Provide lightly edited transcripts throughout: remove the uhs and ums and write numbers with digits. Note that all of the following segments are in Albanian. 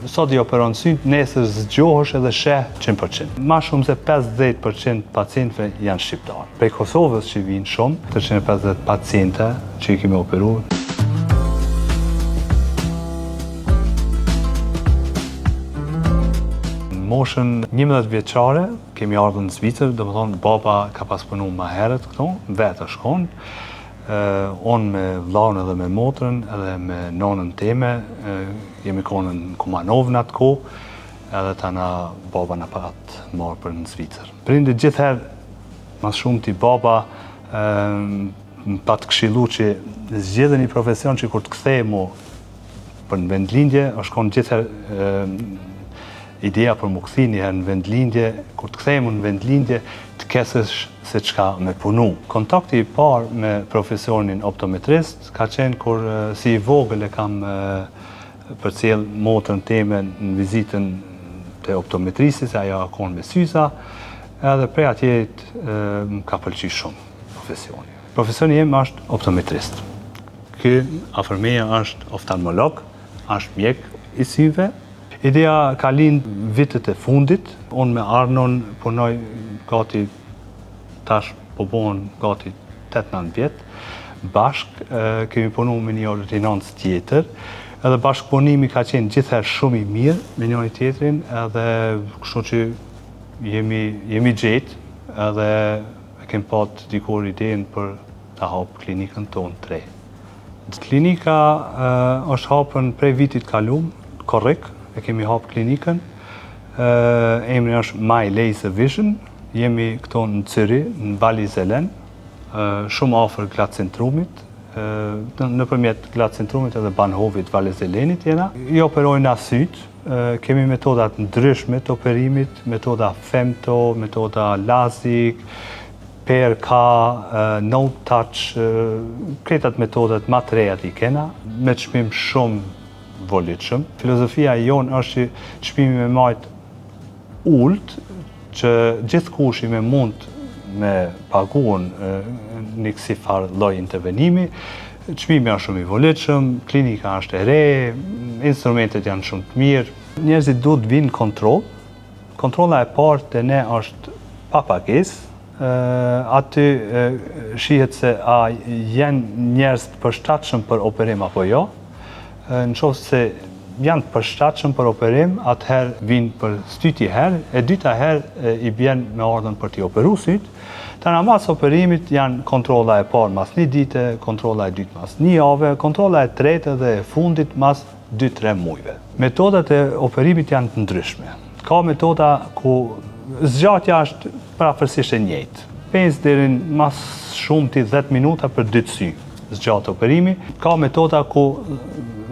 sot i operon syt, nesër zgjohesh edhe sheh 100%. Ma shumë se 50% pacientëve janë shqiptarë. Prej Kosovës që vinë shumë, 350 paciente që i kemi operu. Moshën 11 vjeçare kemi ardhur në Zvicër, domethënë baba ka pas punu më herët këtu, vetë shkon. Unë me vllaun edhe me motrën edhe me nonën time, jemi konë në Kumanov në atë kohë, edhe tana baba na pat marrë për në Zvicër. Prindit gjithherë, mas shumë ti baba, pat këshillu që zgjedhë një profesion që kur të kthehemu për në vendlindje, është konë gjithherë ideja për më këthi njëherë në vendlindje, kur të kthehemu në vendlindje, të kesësh se çka me punu. Kontakti i parë me profesionin optometrist ka qenë kur si i vogël e kam përcjell motrën time në vizitën te optometristi, se ajo akon me syza, edhe prej atjet më ka pëlqy shumë profesioni. Profesioni jem është optometrist. Ky afër meje është oftalmolog, është mjek i syve. Ideja ka lind vitet e fundit. Unë me Arnon punoj gati tash po bëhen gati 8-9 vjet. Bashk kemi punu me një ordinancë tjetër, edhe bashkëpunimi ka qenë gjithherë shumë i mirë me njëri tjetrin, edhe kështu që jemi gjetë, edhe e kem pat dikur idenë për ta hap klinikën tonë të re. Klinika është hapën prej vitit kalum, korrekt, e kemi hap klinikën. Emri është My Laser Vision. Jemi këto në Cyri, në Bali Zelen, shumë afër Glacentrumit, nëpërmjet Glacentrumit edhe Banhovit, Bali Zelenit jena. I operojnë syt, kemi metodat ndryshme të operimit, metoda femto, metoda lazik, PRK, no touch, kretat metodat ma të reja i kena, me çmim shumë volitshëm. Filozofia jonë është që çmimi me majt ullt, që gjithë kush i me mund me paguën një kësi farë lloj intervenimi, çmimi është shumë i volitshëm, klinika është e re, instrumentet janë shumë të mirë. Njerëzit duhet vinë kontroll. Kontrolla e parë te ne është pa pagesë. Aty shihet se a janë njerëz të përshtatshëm për operim apo jo. Në qoftë se janë të përshtatshëm për operim, atëherë vinë për styti herë, e dyta herë i bjen me ardhën për t'i operu syt. Tana mas operimit janë kontrolla e parë mas një dite, kontrolla e dytë mas një jave, kontrolla e tretë dhe e fundit mas 2-3 muajve. Metodat e operimit janë të ndryshme. Ka metoda ku zgjatja është parafërsisht e njëjtë. 5 deri mas shumti 10 minuta për 2 sy zgjatë operimi. Ka metoda ku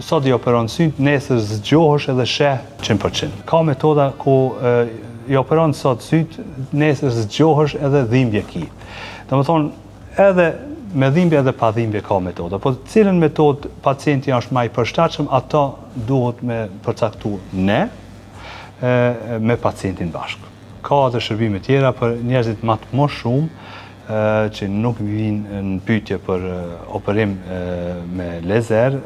sot i operon syt, nesër zgjohesh edhe sheh 100%. Ka metoda ku i operon sot syt, nesër zgjohesh edhe dhimbje ki. Domethënë edhe me dhimbje edhe pa dhimbje ka metoda, po cilën metodë pacienti është më i përshtatshëm, ato duhet me përcaktu ne me pacientin bashkë. Ka edhe shërbime tjera për njerëzit më të shumë që nuk vinë në pyetje për operim me lazer,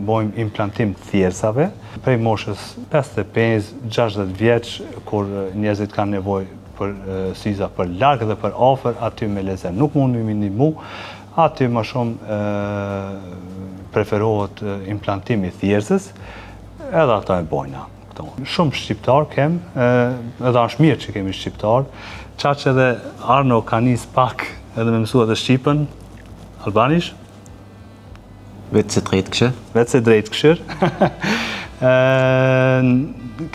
bojmë implantim të thjersave, prej moshës 55-60 vjeç, kur njerëzit kanë nevojë për syza për larg dhe për afër, aty me lazer nuk mund me ndihmu, aty më shumë preferohet implantimi i thjersës, edhe ata e bojna. Shumë shqiptar kem, edhe është mirë që kemi shqiptar, qaq edhe Arno ka nis pak edhe me mësua dhe Shqipën, Albanish. Vetë se drejt këshër? Vetë se drejt këshër.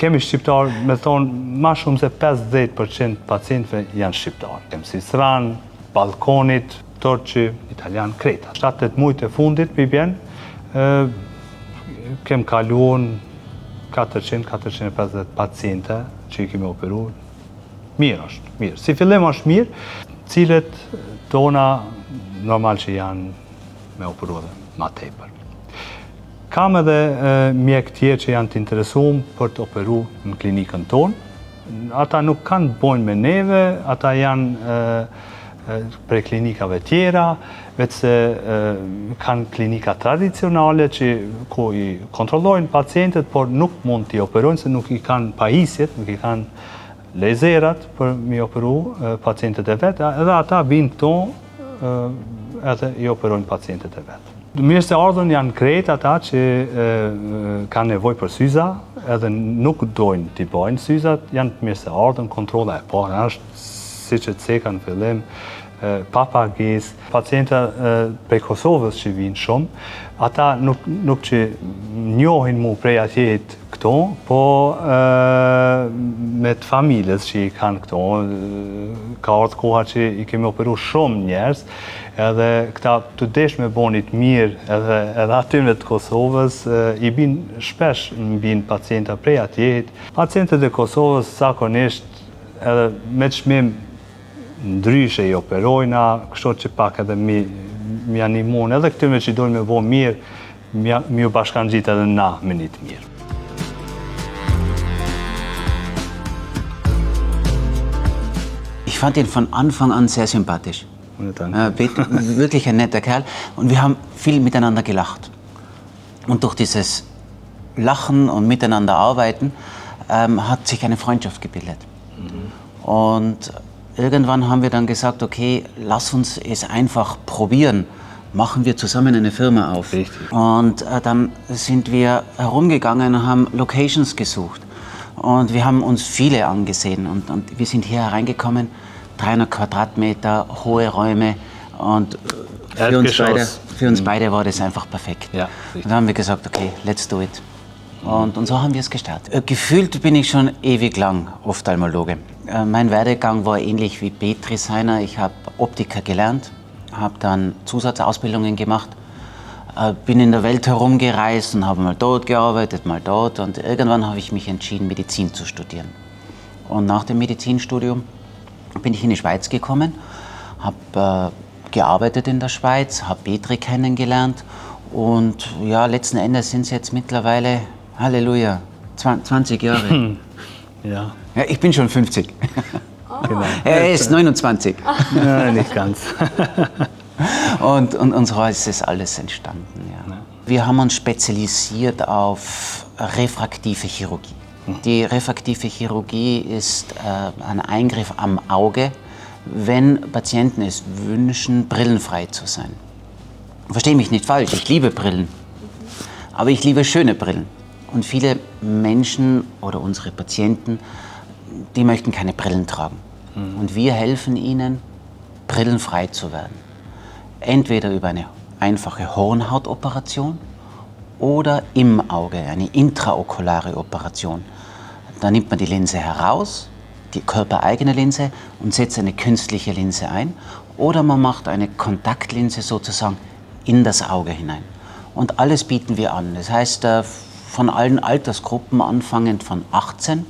Kemi shqiptar, me thonë, ma shumë se 50% pacientëve janë shqiptar. Kem si Sran, Balkonit, Torqi, Italian, Kreta. 7-8 muajt e fundit për i bjen, kem kaluon 400-450 paciente që i kemi operu. Mirë është, mirë. Si fillim është mirë, cilët tona normal që janë me operu dhe ma tepër. Kam edhe mjek tjerë që janë të interesuar për të operu në klinikën tonë. Ata nuk kanë të bojnë me neve, ata janë prej klinikave tjera, vetë se kanë klinika tradicionale ku i kontrollojnë pacientët, por nuk mund t'i operojnë se nuk i kanë pajisjet, nuk i kanë lezerat për mi operu pacientët e vetë, edhe ata vinë këto edhe i operojnë pacientët e vetë. Mirë se ardhën janë krejt ata që kanë nevoj për syza, edhe nuk dojnë t'i bojnë syzat, janë mirë se ardhën, kontrola e parë, është si që të seka në fillim, pa pagesë, pacienta prej Kosovës që vinë shumë, ata nuk që njohin mu prej atjet këto, po me të familjes që i kanë këto, ka ardhë koha që i kemi operu shumë njerëz, edhe këta të desh me bonit mirë edhe atyme të Kosovës, i binë shpesh në binë pacienta prej atjet. Pacientët e Kosovës zakonisht edhe me çmim ndryshe i operojna, kështu që pak edhe mi animon, edhe këtyme që dojnë me bo mirë, mi u bashkangjit edhe na me një të mirë. Ich fand ihn von Anfang an sehr sympathisch. Wirklich ein netter Kerl. Und wir haben viel miteinander gelacht. Und durch dieses Lachen und miteinander arbeiten hat sich eine Freundschaft gebildet. Und irgendwann haben wir dann gesagt, okay, lass uns es einfach probieren. Machen wir zusammen eine Firma auf. Richtig. Und dann sind wir herumgegangen und haben Locations gesucht. Und wir haben uns viele angesehen. Und wir sind hier hereingekommen, 300 Quadratmeter, hohe Räume. Und für uns beide war das einfach perfekt. Ja, und dann haben wir gesagt, okay, let's do it. Und so haben wir es gestartet. Gefühlt bin ich schon ewig lang Ophthalmologe. Mein Werdegang war ähnlich wie Petri seiner. Ich habe Optiker gelernt, habe dann Zusatzausbildungen gemacht, bin in der Welt herumgereist und habe mal dort gearbeitet, mal dort. Und irgendwann habe ich mich entschieden, Medizin zu studieren. Und nach dem Medizinstudium bin ich in die Schweiz gekommen, habe gearbeitet in der Schweiz, habe Petri kennengelernt. Und ja, letzten Endes sind es jetzt mittlerweile, Halleluja, 20 Jahre. Ja. Ja, ich bin schon 50. Genau. Er ist 29. Ja, nicht ganz. Und so ist das alles entstanden. Ja. Wir haben uns spezialisiert auf refraktive Chirurgie. Die refraktive Chirurgie ist ein Eingriff am Auge, wenn Patienten es wünschen, brillenfrei zu sein. Verstehe mich nicht falsch, ich liebe Brillen, aber ich liebe schöne Brillen. Und viele Menschen oder unsere Patienten, die möchten keine Brillen tragen. Und wir helfen ihnen, brillenfrei zu werden. Entweder über eine einfache Hornhautoperation oder im Auge, eine intraokulare Operation. Da nimmt man die Linse heraus, die körpereigene Linse, und setzt eine künstliche Linse ein. Oder man macht eine Kontaktlinse sozusagen in das Auge hinein. Und alles bieten wir an. Das heißt, von allen Altersgruppen, anfangend von 18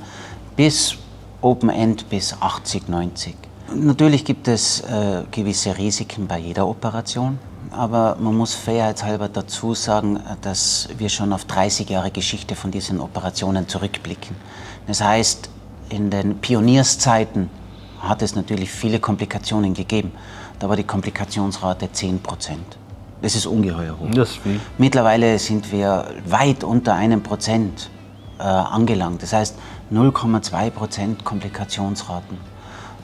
bis Open End bis 80, 90. Natürlich gibt es gewisse Risiken bei jeder Operation, aber man muss fairheitshalber dazu sagen, dass wir schon auf 30 Jahre Geschichte von diesen Operationen zurückblicken. Das heißt, in den Pionierszeiten hat es natürlich viele Komplikationen gegeben. Da war die Komplikationsrate 10%. Das ist ungeheuer hoch. Das ist viel. Mittlerweile sind wir weit unter 1% angelangt. Das heißt 0,2% Komplikationsraten.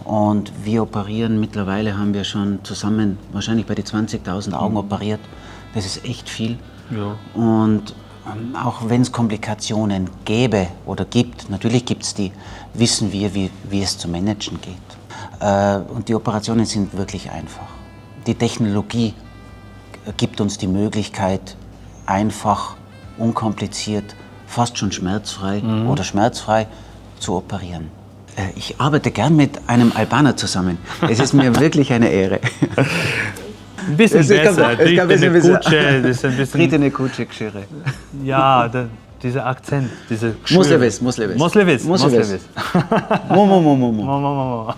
Und wir operieren, mittlerweile haben wir schon zusammen wahrscheinlich bei die 20.000 Augen operiert. Das ist echt viel. Ja. Und auch wenn es Komplikationen gäbe oder gibt, natürlich gibt es die, wissen wir, wie es zu managen geht. Und die Operationen sind wirklich einfach. Die Technologie gibt uns die Möglichkeit, einfach, unkompliziert, fast schon schmerzfrei oder schmerzfrei zu operieren. Ich arbeite gern mit einem Albaner zusammen. Es ist mir wirklich eine Ehre. Ein bisschen besser. Tritene Kutsche Gschire. Ja, dieser Akzent, diese Muslevis. Muslevis. Mo.